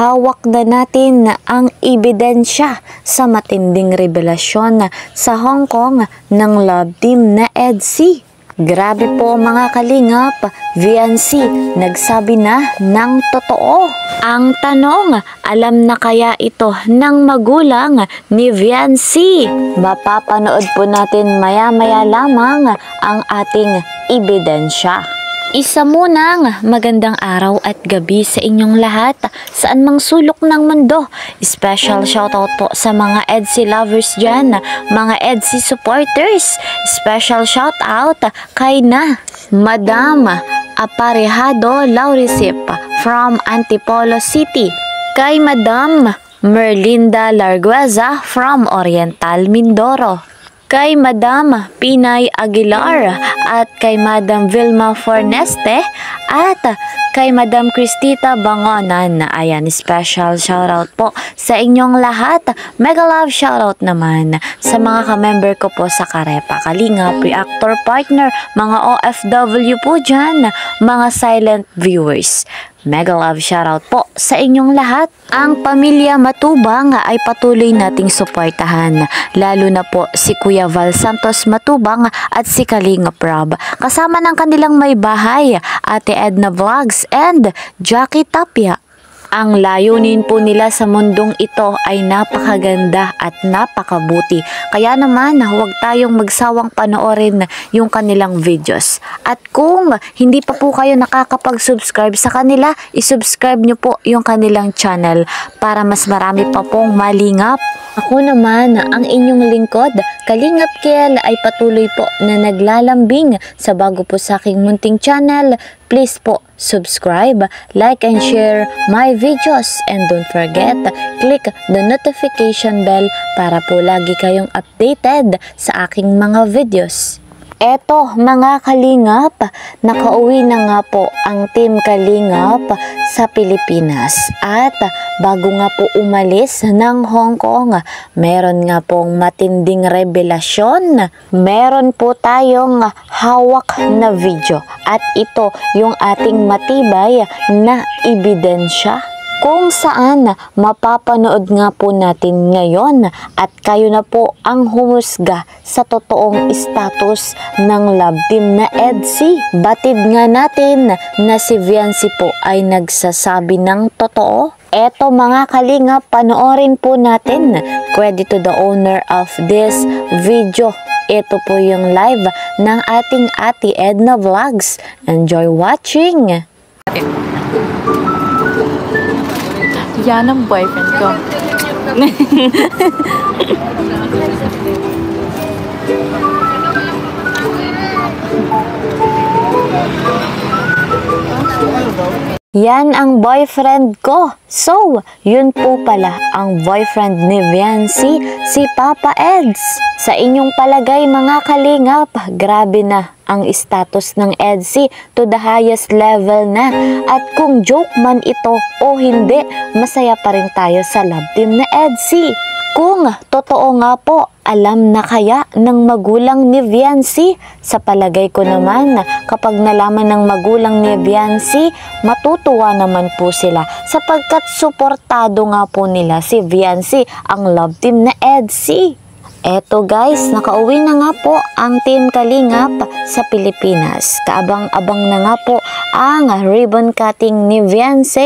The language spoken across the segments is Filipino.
hawak na natin ang ebidensya sa matinding revelasyon sa Hong Kong ng love team na EDC. Grabe po mga kalingap, VNC nagsabi na ng totoo. Ang tanong, alam na kaya ito ng magulang ni VNC? Mapapanood po natin maya-maya lamang ang ating ebidensya. Isa munang magandang araw at gabi sa inyong lahat saan mang sulok ng mundo. Special shoutout po sa mga EDC lovers dyan, mga EDC supporters. Special shoutout kay na Madam Aparejado Laurisip from Antipolo City, kay Madam Merlinda Largueza from Oriental Mindoro, kay Madam Pinay Aguilar at kay Madam Vilma Forneste at kay Madam Cristita Bangonan. Ayan, special shoutout po sa inyong lahat. Mega love shoutout naman sa mga ka-member ko po sa Karepa Kalingap, reactor partner, mga OFW po dyan, mga silent viewers. Mega love shoutout po sa inyong lahat. Ang pamilya Matubang ay patuloy nating suportahan, lalo na po si Kuya Val Santos Matubang at si Kalingap Rob, kasama ng kanilang may bahay, Ate Edna Vlogs and Jackie Tapia. Ang layunin po nila sa mundong ito ay napakaganda at napakabuti. Kaya naman, huwag tayong magsawang panoorin yung kanilang videos. At kung hindi pa po kayo nakakapag-subscribe sa kanila, isubscribe nyo po yung kanilang channel para mas marami pa pong malingap. Ako naman, ang inyong lingkod, Kalingap Kiel, ay patuloy po na naglalambing sa bago po sa aking munting channel. Please po, subscribe, like and share my videos, and don't forget, click the notification bell para po lagi kayong updated sa aking mga videos. Eto mga Kalingap, nakauwi na nga po ang Team Kalingap sa Pilipinas. At bago nga po umalis ng Hong Kong, meron nga pong matinding revelasyon. Meron po tayong hawak na video at ito yung ating matibay na ebidensya, kung saan mapapanood nga po natin ngayon at kayo na po ang humusga sa totoong status ng love team na EDC. Batid nga natin na si VNC po ay nagsasabi ng totoo. Eto mga Kalingap, panoorin po natin. Credit to the owner of this video. Ito po yung live ng ating Ate Edna Vlogs. Enjoy watching! Yan ang boyfriend ko. Yan ang boyfriend ko. So, yun po pala ang boyfriend ni VNC, si Papa Eds. Sa inyong palagay mga Kalingap, grabe na ang status ng EDC to the highest level na. At kung joke man ito o hindi, masaya pa rin tayo sa love team na EDC. Kung totoo nga po, alam na kaya ng magulang ni VNC? Sa palagay ko naman, kapag nalaman ng magulang ni VNC, matutuwa naman po sila sapagkat suportado nga po nila si VNC, ang love team na EDC. Eto guys, nakauwi na nga po ang Team Kalingap sa Pilipinas. Kaabang-abang na nga po ang ribbon cutting ni VNC.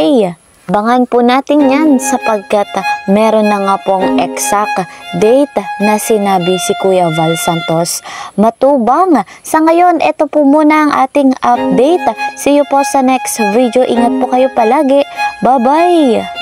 Bangan po natin yan sapagkat meron na nga pong exact date na sinabi si Kuya Val Santos Matubang. Sa ngayon, ito po muna ang ating update. See you po sa next video. Ingat po kayo palagi. Bye-bye!